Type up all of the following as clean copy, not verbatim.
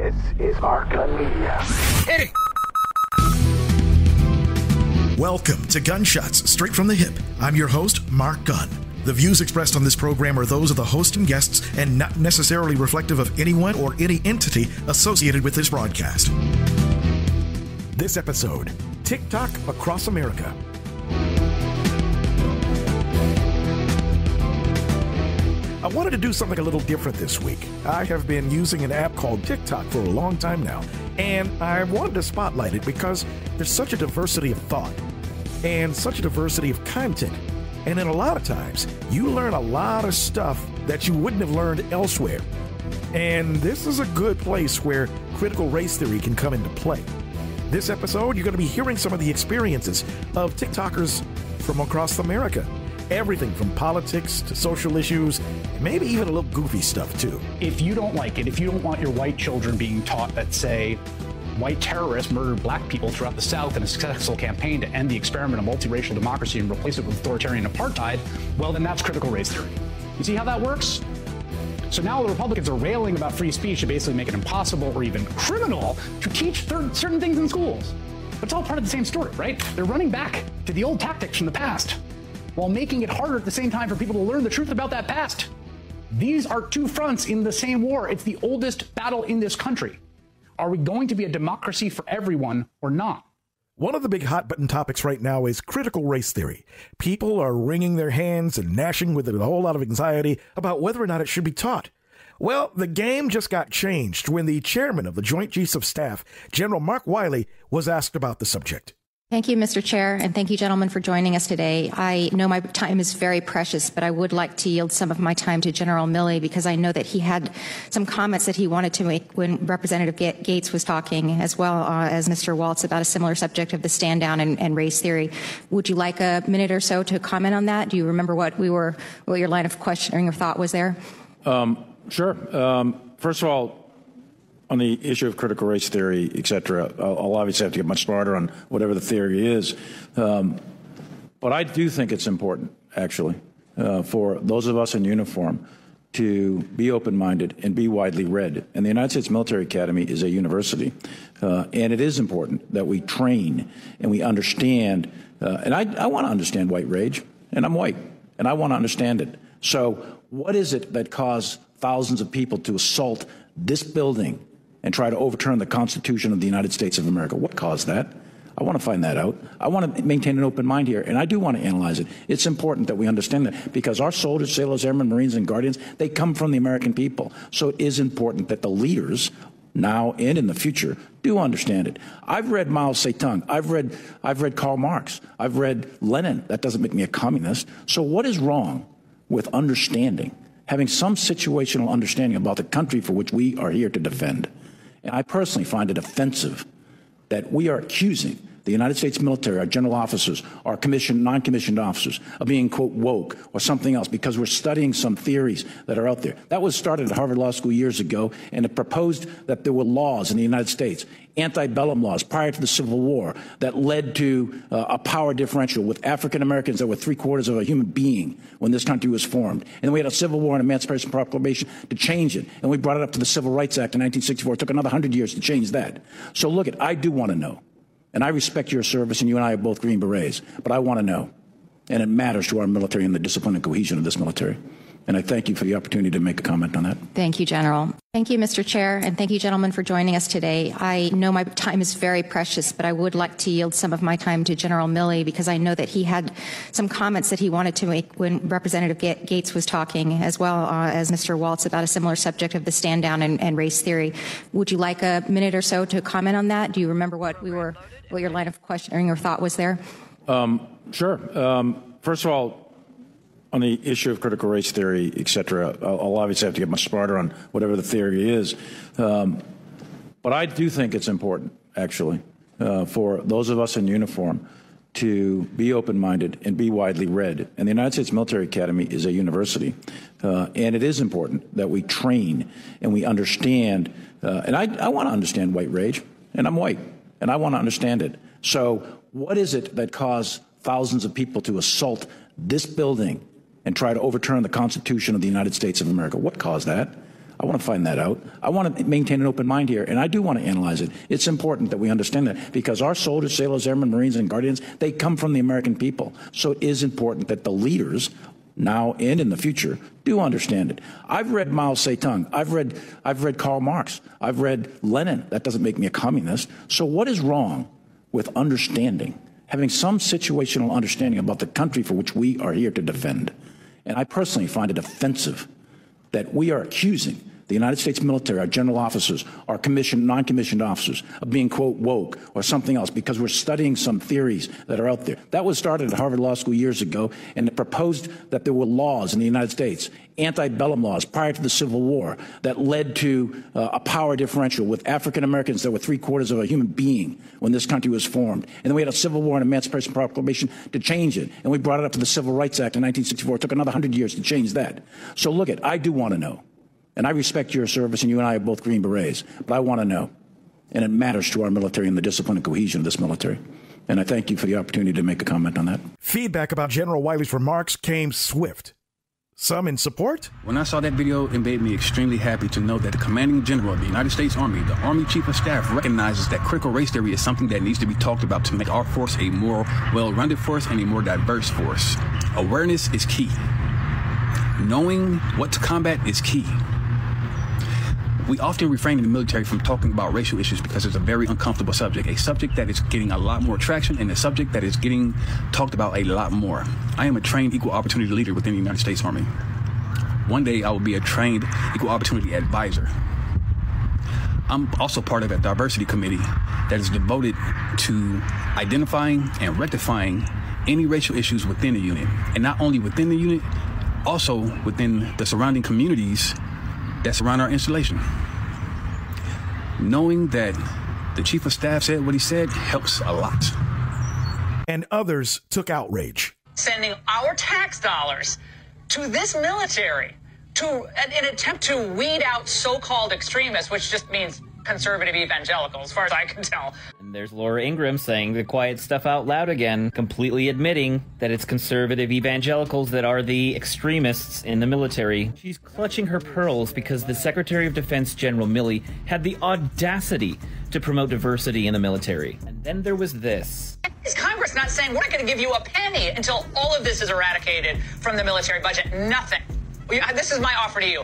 This is Mark Gunn Media. Hit it! Welcome to Gunshots Straight from the Hip. I'm your host, Mark Gunn. The views expressed on this program are those of the host and guests and not necessarily reflective of anyone or any entity associated with this broadcast. This episode, Tik Tok across America. I wanted to do something a little different this week. I have been using an app called Tik Tok for a long time now, and I wanted to spotlight it because there's such a diversity of thought and such a diversity of content. And then a lot of times, you learn a lot of stuff that you wouldn't have learned elsewhere. And this is a good place where critical race theory can come into play. This episode, you're going to be hearing some of the experiences of TikTokers from across America. Everything from politics to social issues, and maybe even a little goofy stuff too. If you don't like it, if you don't want your white children being taught that, say, white terrorists murdered black people throughout the South in a successful campaign to end the experiment of multiracial democracy and replace it with authoritarian apartheid, well, then that's critical race theory. You see how that works? So now the Republicans are railing about free speech to basically make it impossible or even criminal to teach certain things in schools. But it's all part of the same story, right? They're running back to the old tactics from the past while making it harder at the same time for people to learn the truth about that past. These are two fronts in the same war. It's the oldest battle in this country. Are we going to be a democracy for everyone or not? One of the big hot button topics right now is critical race theory. People are wringing their hands and gnashing with a whole lot of anxiety about whether or not it should be taught. Well, the game just got changed when the chairman of the Joint Chiefs of Staff, General Mark Wiley, was asked about the subject. Thank you, Mr. Chair, and thank you, gentlemen, for joining us today. I know my time is very precious, but I would like to yield some of my time to General Milley because I know that he had some comments that he wanted to make when Representative Gates was talking, as well as Mr. Waltz, about a similar subject of the stand down and race theory. Would you like a minute or so to comment on that? Do you remember what your line of questioning or thought was there? Sure. First of all, on the issue of critical race theory, et cetera, I'll obviously have to get much smarter on whatever the theory is. But I do think it's important, actually, for those of us in uniform to be open-minded and be widely read. And the United States Military Academy is a university. And it is important that we train and we understand. And I want to understand white rage, and I'm white, and I want to understand it. So what is it that caused thousands of people to assault this building and try to overturn the Constitution of the United States of America? What caused that? I want to find that out. I want to maintain an open mind here, and I do want to analyze it. It's important that we understand that because our soldiers, sailors, airmen, Marines, and Guardians, they come from the American people. So it is important that the leaders, now and in the future, do understand it. I've read Mao Zedong. I've read Karl Marx. I've read Lenin. That doesn't make me a communist. So what is wrong with understanding, having some situational understanding about the country for which we are here to defend? And I personally find it offensive that we are accusing the United States military, our general officers, our commissioned, non-commissioned officers, of being, quote, woke or something else because we're studying some theories that are out there. That was started at Harvard Law School years ago, and it proposed that there were laws in the United States, antebellum laws prior to the Civil War, that led to a power differential with African Americans that were three-quarters of a human being when this country was formed. And then we had a Civil War and Emancipation Proclamation to change it. And we brought it up to the Civil Rights Act in 1964. It took another 100 years to change that. So look, I do want to know. And I respect your service, and you and I are both Green Berets, but I want to know. And it matters to our military and the discipline and cohesion of this military. And I thank you for the opportunity to make a comment on that. Thank you, General. Thank you, Mr. Chair, and thank you, gentlemen, for joining us today. I know my time is very precious, but I would like to yield some of my time to General Milley because I know that he had some comments that he wanted to make when Representative Gates was talking, as well as Mr. Waltz, about a similar subject of the stand down and race theory. Would you like a minute or so to comment on that? Do you remember what your line of questioning or thought was there? Sure. First of all, on the issue of critical race theory, et cetera, I'll obviously have to get much smarter on whatever the theory is. But I do think it's important, actually, for those of us in uniform to be open-minded and be widely read. And the United States Military Academy is a university. And it is important that we train and we understand. And I want to understand white rage, and I'm white, and I want to understand it. So what is it that caused thousands of people to assault this building and try to overturn the Constitution of the United States of America? What caused that? I want to find that out. I want to maintain an open mind here, and I do want to analyze it. It's important that we understand that because our soldiers, sailors, airmen, Marines, and Guardians, they come from the American people. So it is important that the leaders, now and in the future, do understand it. I've read Mao Zedong. I've read Karl Marx. I've read Lenin. That doesn't make me a communist. So what is wrong with understanding, having some situational understanding about the country for which we are here to defend? And I personally find it offensive that we are accusing the United States military, our general officers, our commissioned, non-commissioned officers of being, quote, woke or something else because we're studying some theories that are out there. That was started at Harvard Law School years ago, and it proposed that there were laws in the United States, antebellum laws prior to the Civil War, that led to a power differential with African Americans that were 3/4 of a human being when this country was formed. And then we had a Civil War and Emancipation Proclamation to change it. And we brought it up to the Civil Rights Act in 1964. It took another 100 years to change that. So look, I do want to know. And I respect your service, and you and I are both Green Berets, but I want to know. And it matters to our military and the discipline and cohesion of this military. And I thank you for the opportunity to make a comment on that. Feedback about General Wiley's remarks came swift. Some in support. When I saw that video, it made me extremely happy to know that the commanding general of the United States Army, the Army Chief of Staff, recognizes that critical race theory is something that needs to be talked about to make our force a more well-rounded force and a more diverse force. Awareness is key. Knowing what to combat is key. We often refrain in the military from talking about racial issues because it's a very uncomfortable subject, a subject that is getting a lot more traction and a subject that is getting talked about a lot more. I am a trained equal opportunity leader within the United States Army. One day I will be a trained equal opportunity advisor. I'm also part of a diversity committee that is devoted to identifying and rectifying any racial issues within the unit. And not only within the unit, also within the surrounding communities that surround our installation. Knowing that the Chief of Staff said what he said helps a lot. And others took outrage. Sending our tax dollars to this military to an attempt to weed out so-called extremists, which just means conservative evangelical, as far as I can tell. And there's Laura Ingraham saying the quiet stuff out loud again, completely admitting that it's conservative evangelicals that are the extremists in the military. She's clutching her pearls because the Secretary of Defense, General Milley, had the audacity to promote diversity in the military. And then there was this. Is Congress not saying we're not going to give you a penny until all of this is eradicated from the military budget? Nothing. This is my offer to you.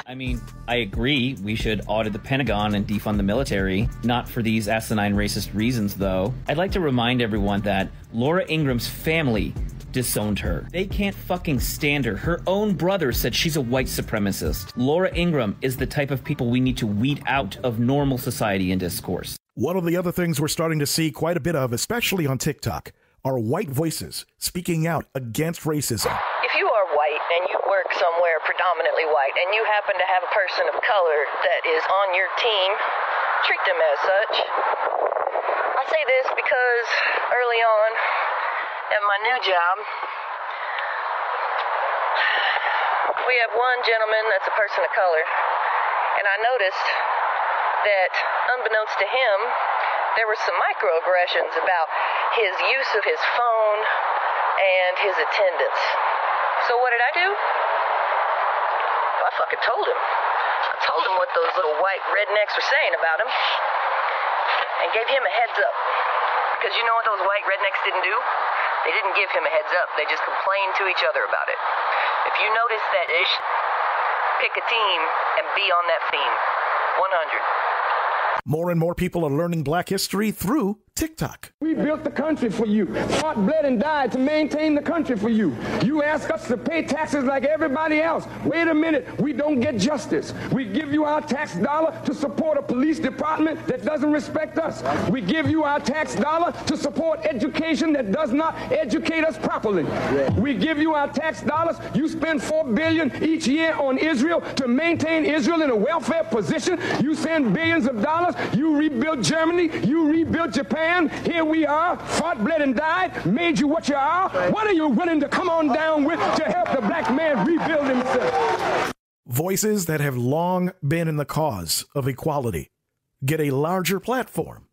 I mean, I agree we should audit the Pentagon and defund the military. Not for these asinine racist reasons, though. I'd like to remind everyone that Laura Ingram's family disowned her. They can't fucking stand her. Her own brother said she's a white supremacist. Laura Ingraham is the type of people we need to weed out of normal society and discourse. One of the other things we're starting to see quite a bit of, especially on TikTok, are white voices speaking out against racism. If you are white and you work somewhere predominantly white and you happen to have a person of color that is on your team, treat them as such. I say this because early on at my new job, we have one gentleman that's a person of color, and I noticed that unbeknownst to him, there were some microaggressions about his use of his phone and his attendance. So what did I do? Well, I fucking told him. I told him what those little white rednecks were saying about him and gave him a heads up. Because you know what those white rednecks didn't do? They didn't give him a heads up. They just complained to each other about it. If you notice that ish, pick a team and be on that theme. 100. More and more people are learning black history through TikTok. We built the country for you, fought, bled, and died to maintain the country for you. You ask us to pay taxes like everybody else. Wait a minute, we don't get justice. We give you our tax dollar to support a police department that doesn't respect us. We give you our tax dollar to support education that does not educate us properly. We give you our tax dollars. You spend $4 billion each year on Israel to maintain Israel in a welfare position. You send billions of dollars. You rebuild Germany. You rebuild Japan. Here we are, fought, bled, and died, made you what you are. What are you willing to come on down with to help the black man rebuild himself? Voices that have long been in the cause of equality get a larger platform,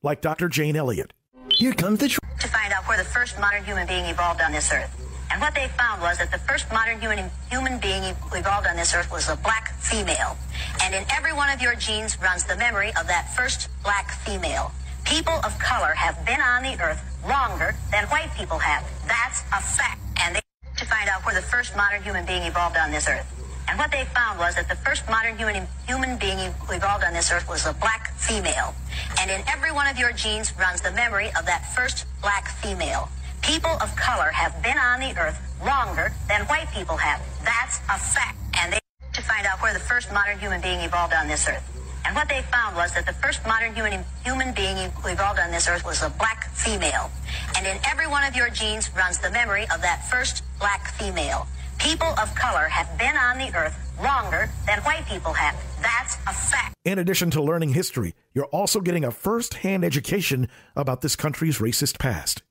like Dr. Jane Elliott. Here comes the to find out where the first modern human being evolved on this earth. And what they found was that the first modern human being who evolved on this earth was a black female. And in every one of your genes runs the memory of that first black female. People of color have been on the earth longer than white people have. That's a fact. And they to find out where the first modern human being evolved on this earth. And what they found was that the first modern human being who evolved on this earth was a black female. And in every one of your genes runs the memory of that first black female. People of color have been on the earth longer than white people have. That's a fact. And they to find out where the first modern human being evolved on this earth. And what they found was that the first modern human being who evolved on this earth was a black female. And in every one of your genes runs the memory of that first black female. People of color have been on the earth longer than white people have. That's a fact. In addition to learning history, you're also getting a first-hand education about this country's racist past.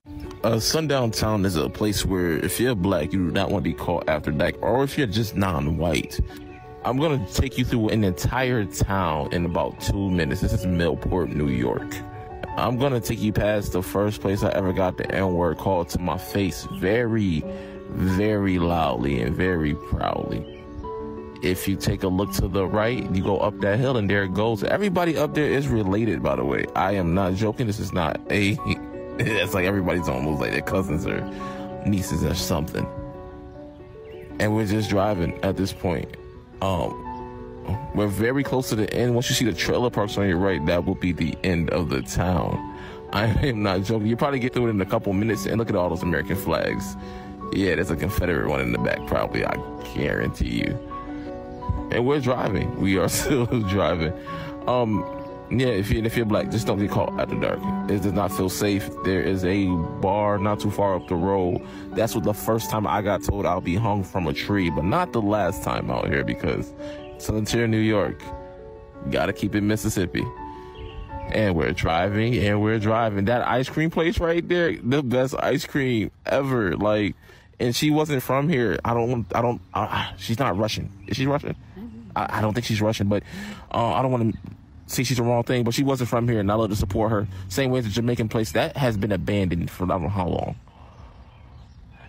Sundown Town is a place where if you're black, you do not want to be caught after dark, or if you're just non-white. I'm going to take you through an entire town in about 2 minutes. This is Millport, New York. I'm going to take you past the first place I ever got the N-word called to my face very, very loudly and very proudly. If you take a look to the right, you go up that hill and there it goes. Everybody up there is related, by the way. I am not joking. This is not a... It's like everybody's almost like their cousins or nieces or something. And we're just driving at this point. We're very close to the end. Once you see the trailer parks on your right, that will be the end of the town. I am not joking. You probably get through it in a couple minutes and look at all those American flags. Yeah, there's a Confederate one in the back, probably. I guarantee you. And we're driving. We are still driving. Yeah, if you're black, just don't get caught after dark. It does not feel safe. There is a bar not too far up the road. That's what the first time I got told I'll be hung from a tree, but not the last time out here because it's interior New York. Gotta keep it Mississippi. And we're driving, That ice cream place right there, the best ice cream ever. Like, and she wasn't from here. She's not Russian. Is she Russian? I don't think she's Russian, but I don't want to say she's the wrong thing, but she wasn't from here, and I love to support her. Same way as the Jamaican place that has been abandoned for I don't know how long.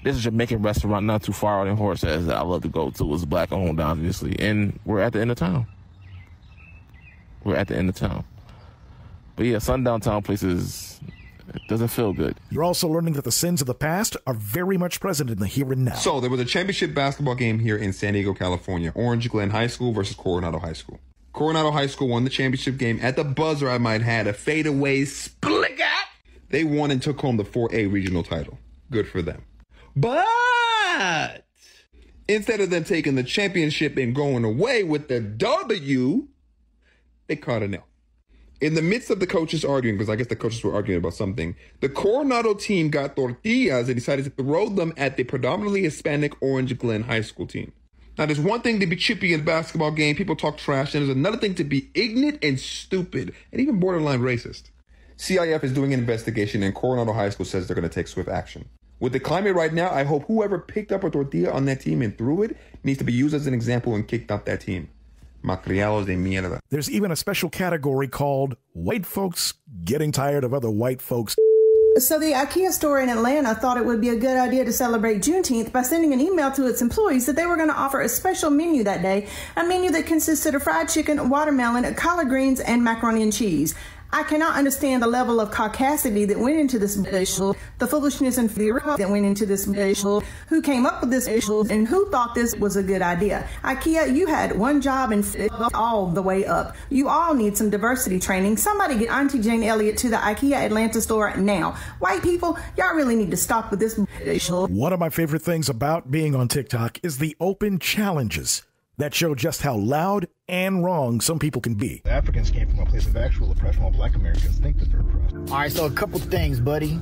There's a Jamaican restaurant not too far out in Horses that I love to go to. It's black owned, obviously, and we're at the end of town. But yeah, Sundown Town places, it doesn't feel good. You're also learning that the sins of the past are very much present in the here and now. So there was a championship basketball game here in San Diego, California. Orange Glen High School versus Coronado High School. Coronado High School won the championship game at the buzzer, I might add, a fadeaway split. They won and took home the 4A regional title. Good for them. But instead of them taking the championship and going away with the W, they caught an L. In the midst of the coaches arguing, because I guess the coaches were arguing about something, the Coronado team got tortillas and decided to throw them at the predominantly Hispanic Orange Glen High School team. Now, there's one thing to be chippy in a basketball game, people talk trash, and there's another thing to be ignorant and stupid, and even borderline racist. CIF is doing an investigation, and Coronado High School says they're going to take swift action. With the climate right now, I hope whoever picked up a tortilla on that team and threw it needs to be used as an example and kicked out that team. Malcriados de mierda. There's even a special category called white folks getting tired of other white folks. So the IKEA store in Atlanta thought it would be a good idea to celebrate Juneteenth by sending an email to its employees that they were going to offer a special menu that day, a menu that consisted of fried chicken, watermelon, collard greens, and macaroni and cheese. I cannot understand the level of caucasity that went into this dish, the foolishness and fear that went into this dish, who came up with this dish, and who thought this was a good idea. IKEA, you had one job and all the way up. You all need some diversity training. Somebody get Auntie Jane Elliott to the IKEA Atlanta store now. White people, y'all really need to stop with this dish. One of my favorite things about being on TikTok is the open challenges that show just how loud and wrong some people can be. Africans came from a place of actual oppression while black Americans think that they're oppressed. All right, so a couple things, buddy.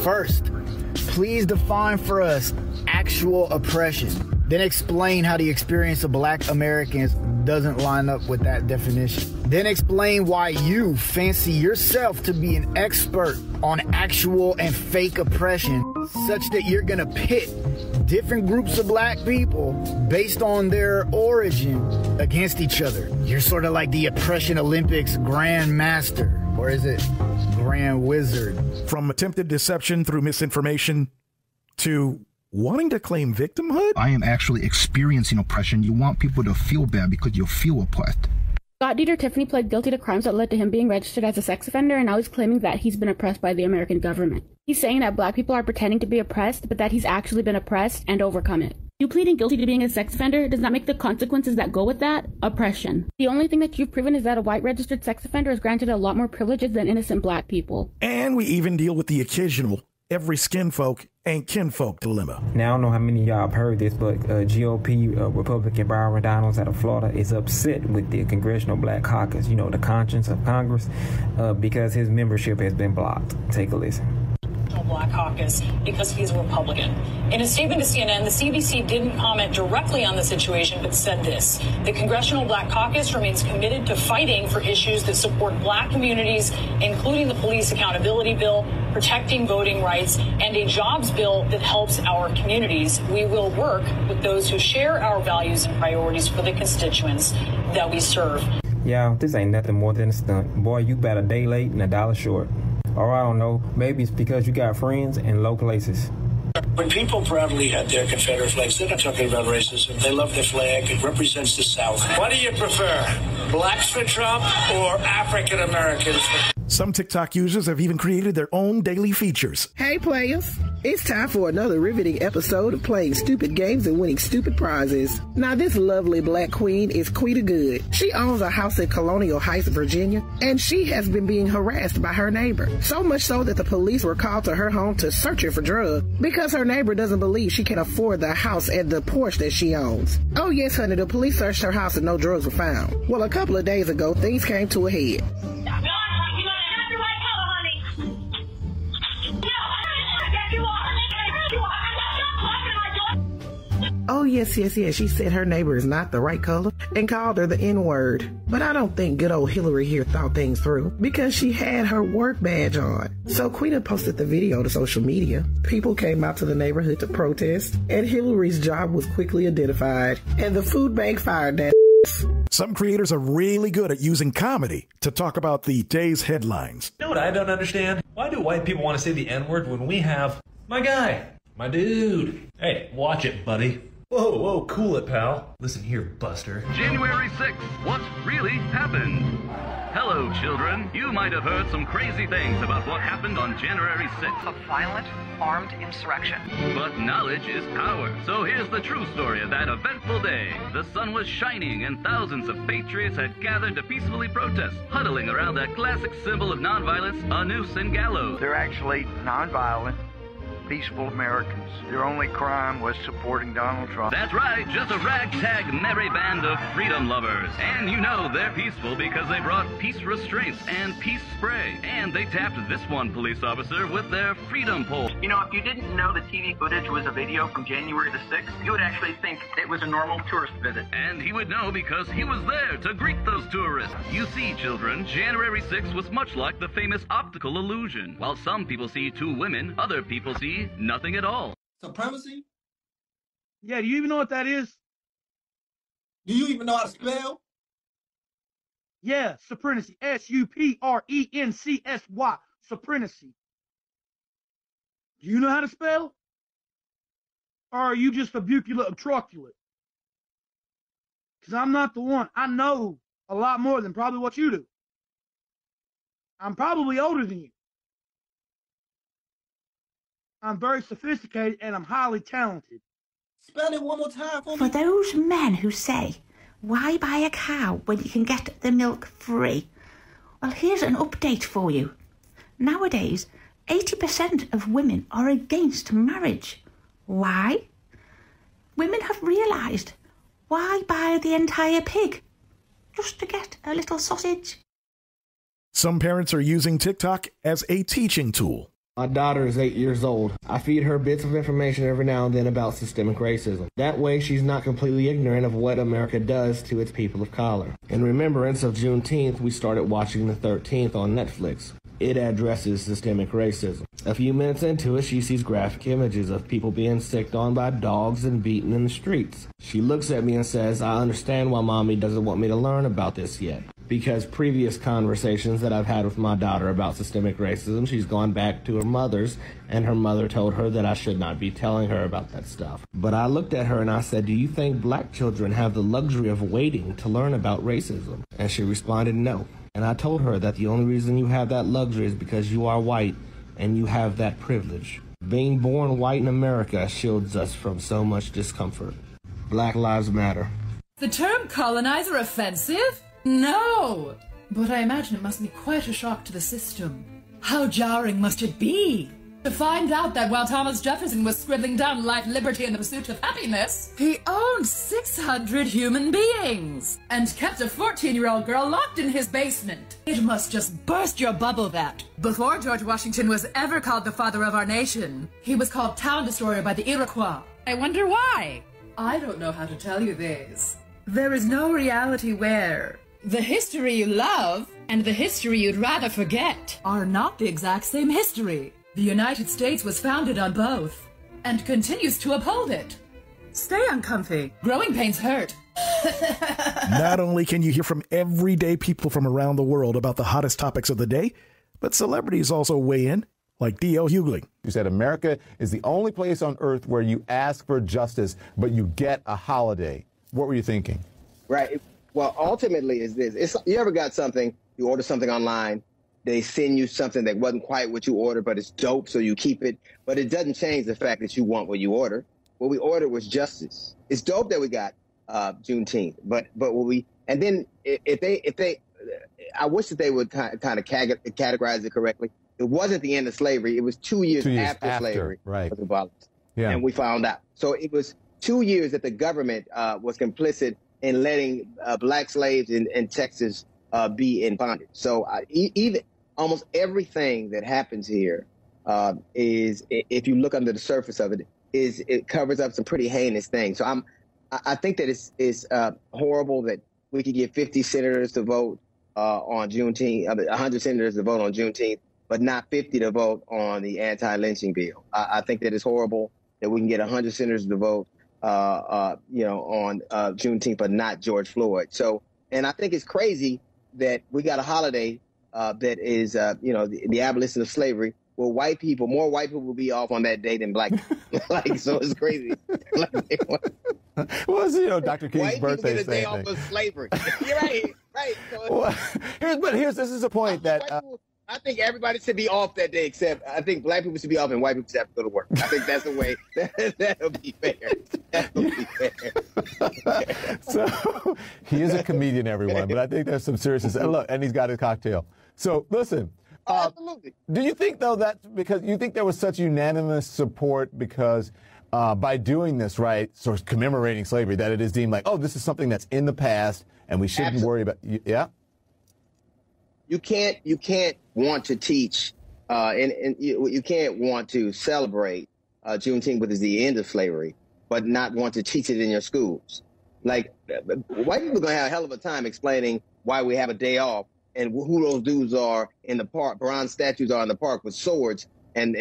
First, please define for us actual oppression. Then explain how the experience of black Americans doesn't line up with that definition. Then explain why you fancy yourself to be an expert on actual and fake oppression, such that you're gonna pit different groups of black people based on their origin against each other. You're sort of like the Oppression Olympics Grand Master, or is it Grand Wizard? From attempted deception through misinformation to wanting to claim victimhood? I am actually experiencing oppression. You want people to feel bad because you feel oppressed. Scott Dieter Tiffany pled guilty to crimes that led to him being registered as a sex offender, and now he's claiming that he's been oppressed by the American government. He's saying that black people are pretending to be oppressed, but that he's actually been oppressed and overcome it. You pleading guilty to being a sex offender does not make the consequences that go with that oppression. The only thing that you've proven is that a white registered sex offender is granted a lot more privileges than innocent black people. And we even deal with the occasional every skin folk ain't kinfolk dilemma. Now, I don't know how many of y'all have heard this, but GOP Republican Byron Donalds out of Florida is upset with the Congressional Black Caucus, you know, the conscience of Congress, because his membership has been blocked. Take a listen. Black Caucus because he's a Republican. In a statement to CNN, the CBC didn't comment directly on the situation, but said this: the Congressional Black Caucus remains committed to fighting for issues that support black communities, including the police accountability bill, protecting voting rights, and a jobs bill that helps our communities. We will work with those who share our values and priorities for the constituents that we serve. Yeah, this ain't nothing more than a stunt. Boy, you about a day late and a dollar short. Or I don't know, maybe it's because you got friends in low places. When people proudly have their Confederate flags, they're not talking about racism. They love their flag. It represents the South. What do you prefer, blacks for Trump or African Americans? Some TikTok users have even created their own daily features. Hey players, it's time for another riveting episode of playing stupid games and winning stupid prizes. Now this lovely black queen is Quita Good. She owns a house in Colonial Heights, Virginia, and she has been being harassed by her neighbor. So much so that the police were called to her home to search her for drugs because her neighbor doesn't believe she can afford the house and the Porsche that she owns. Oh yes, honey, the police searched her house and no drugs were found. Well, a couple of days ago, things came to a head. Oh, yes, she said her neighbor is not the right color and called her the N-word. But I don't think good old Hillary here thought things through because she had her work badge on. So Quita posted the video to social media. People came out to the neighborhood to protest, and Hillary's job was quickly identified, and the food bank fired that. Some creators are really good at using comedy to talk about the day's headlines. You know what I don't understand? Why do white people want to say the N-word when we have my guy, my dude? Hey, watch it, buddy. Whoa, cool it, pal. Listen here, Buster. January 6th, what really happened? Hello, children. You might have heard some crazy things about what happened on January 6th. A violent, armed insurrection. But knowledge is power. So here's the true story of that eventful day. The sun was shining and thousands of patriots had gathered to peacefully protest, huddling around that classic symbol of nonviolence, a noose and gallows. They're actually nonviolent, peaceful Americans. Their only crime was supporting Donald Trump. That's right, just a ragtag merry band of freedom lovers. And you know they're peaceful because they brought peace restraints and peace spray. And they tapped this one police officer with their freedom pole. You know, if you didn't know the TV footage was a video from January the 6th, you would actually think it was a normal tourist visit. And he would know because he was there to greet those tourists. You see, children, January 6th was much like the famous optical illusion. While some people see two women, other people see nothing at all. Supremacy? Yeah, do you even know what that is? Do you even know how to spell? Yeah, supremacy. S-U-P-R-E-N-C-S-Y. Supremacy. Do you know how to spell? Or are you just a bucula obtruculate? Because I'm not the one. I know a lot more than probably what you do. I'm probably older than you. I'm very sophisticated and I'm highly talented. Spell it one more time for me. For those men who say, why buy a cow when you can get the milk free? Well, here's an update for you. Nowadays, 80% of women are against marriage. Why? Women have realised, why buy the entire pig? Just to get a little sausage. Some parents are using TikTok as a teaching tool. My daughter is 8 years old. I feed her bits of information every now and then about systemic racism. That way she's not completely ignorant of what America does to its people of color. In remembrance of Juneteenth, we started watching the 13th on Netflix. It addresses systemic racism. A few minutes into it, she sees graphic images of people being sicked on by dogs and beaten in the streets. She looks at me and says, I understand why Mommy doesn't want me to learn about this yet. because previous conversations that I've had with my daughter about systemic racism, she's gone back to her mother's, and her mother told her that I should not be telling her about that stuff. But I looked at her and I said, do you think black children have the luxury of waiting to learn about racism? And she responded, no. And I told her that the only reason you have that luxury is because you are white and you have that privilege. Being born white in America shields us from so much discomfort. Black Lives Matter. The term colonizer offensive? No! But I imagine it must be quite a shock to the system. How jarring must it be to find out that while Thomas Jefferson was scribbling down life, liberty, and the pursuit of happiness, he owned 600 human beings and kept a 14-year-old girl locked in his basement. It must just burst your bubble that before George Washington was ever called the father of our nation, he was called town destroyer by the Iroquois. I wonder why? I don't know how to tell you this. There is no reality where the history you love and the history you'd rather forget are not the exact same history. The United States was founded on both and continues to uphold it. Stay uncomfy. Growing pains hurt. Not only can you hear from everyday people from around the world about the hottest topics of the day, but celebrities also weigh in, like D.L. Hughley. You said America is the only place on earth where you ask for justice, but you get a holiday. What were you thinking? Right. Well, ultimately is this. You ever got something, you order something online, they send you something that wasn't quite what you ordered, but it's dope, so you keep it. But it doesn't change the fact that you want what you ordered. What we ordered was justice. It's dope that we got Juneteenth, but what we, and then if they, I wish that they would kind of categorize it correctly. It wasn't the end of slavery. It was 2 years after slavery was abolished. Yeah. And we found out. So it was 2 years that the government was complicit in letting black slaves in Texas be in bondage. So even almost everything that happens here is, if you look under the surface of it, it covers up some pretty heinous things. So I think that it's horrible that we could get 50 senators to vote on Juneteenth, 100 senators to vote on Juneteenth, but not 50 to vote on the anti-lynching bill. I think that it's horrible that we can get 100 senators to vote, on Juneteenth, but not George Floyd. So, and I think it's crazy that we got a holiday that is, the abolition of slavery, where more white people will be off on that day than black people. So it's crazy. Well, it's, Dr. King's white birthday. White people get a day off of slavery. You're right. So, this is a point that... I think everybody should be off that day, except I think black people should be off and white people should have to go to work. I think that's the way. That'll be fair. So he is a comedian, everyone, but I think there's some seriousness. And look, and he's got his cocktail. So listen. Absolutely. Do you think, though, that's because you think there was such unanimous support because by doing this, right, sort of commemorating slavery, that it is deemed like, oh, this is something that's in the past and we shouldn't worry about? Yeah. You can't want to teach, and you can't want to celebrate Juneteenth, which is the end of slavery, but not want to teach it in your schools. Like, white people are going to have a hell of a time explaining why we have a day off and who those dudes are in the park, bronze statues are in the park with swords, and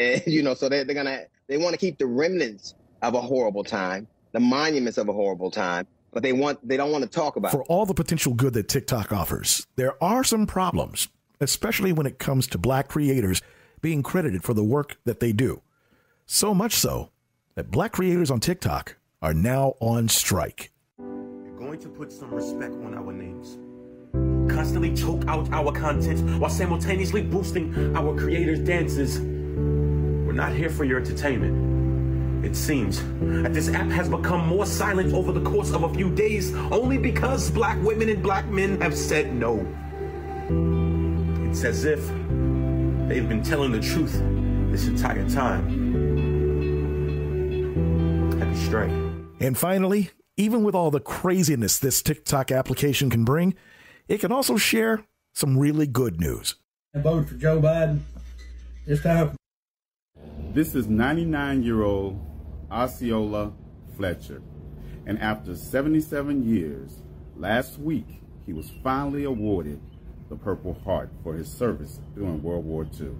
so they want to keep the remnants of a horrible time, the monuments of a horrible time. But they don't want to talk about it. For all the potential good that TikTok offers, there are some problems, especially when it comes to black creators being credited for the work that they do. So much so that black creators on TikTok are now on strike. We're going to put some respect on our names. Constantly choke out our content while simultaneously boosting our creators' dances. We're not here for your entertainment. It seems that this app has become more silent over the course of a few days only because black women and black men have said no. It's as if they've been telling the truth this entire time. Happy strike. And finally, even with all the craziness this TikTok application can bring, it can also share some really good news. I voted for Joe Biden this time. This is 99-year-old Osceola Fletcher, and after 77 years, last week he was finally awarded the Purple Heart for his service during World War II.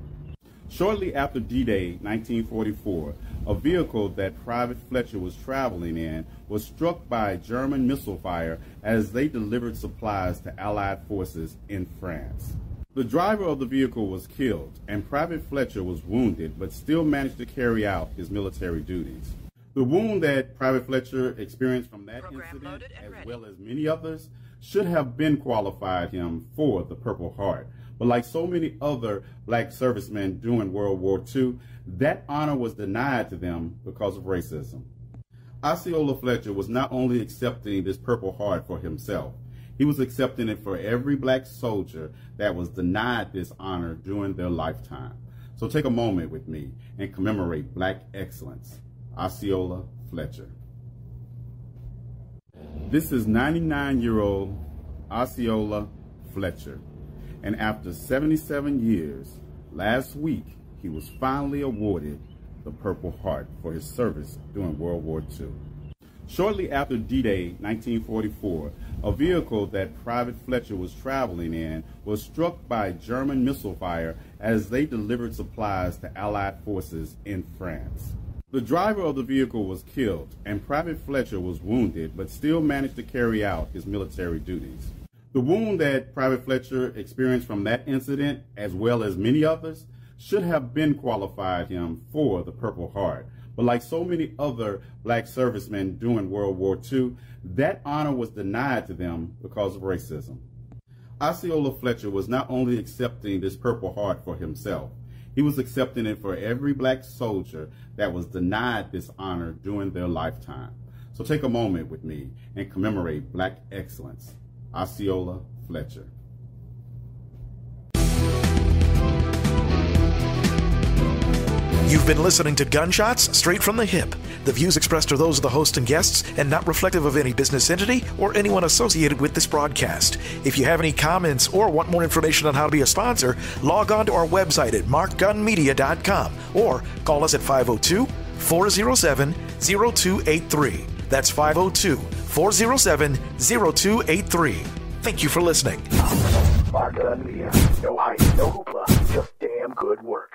Shortly after D-Day 1944, a vehicle that Private Fletcher was traveling in was struck by German missile fire as they delivered supplies to Allied forces in France. The driver of the vehicle was killed, and Private Fletcher was wounded, but still managed to carry out his military duties. The wound that Private Fletcher experienced from that incident, as well as many others, should have been qualified him for the Purple Heart. But like so many other black servicemen during World War II, that honor was denied to them because of racism. Osceola Fletcher was not only accepting this Purple Heart for himself, he was accepting it for every black soldier that was denied this honor during their lifetime. So take a moment with me and commemorate black excellence. Osceola Fletcher. This is 99-year-old Osceola Fletcher, and after 77 years, last week he was finally awarded the Purple Heart for his service during World War II. Shortly after D-Day 1944, a vehicle that Private Fletcher was traveling in was struck by German missile fire as they delivered supplies to Allied forces in France. The driver of the vehicle was killed, and Private Fletcher was wounded, but still managed to carry out his military duties. The wound that Private Fletcher experienced from that incident, as well as many others, should have been qualified him for the Purple Heart. But like so many other black servicemen during World War II, that honor was denied to them because of racism. Osceola Fletcher was not only accepting this Purple Heart for himself, he was accepting it for every black soldier that was denied this honor during their lifetime. So take a moment with me and commemorate black excellence. Osceola Fletcher. You've been listening to Gunshots Straight from the Hip. The views expressed are those of the host and guests and not reflective of any business entity or anyone associated with this broadcast. If you have any comments or want more information on how to be a sponsor, log on to our website at markgunmedia.com or call us at 502-407-0283. That's 502-407-0283. Thank you for listening. Mark Gunn Media. No hype, no hoopla, just damn good work.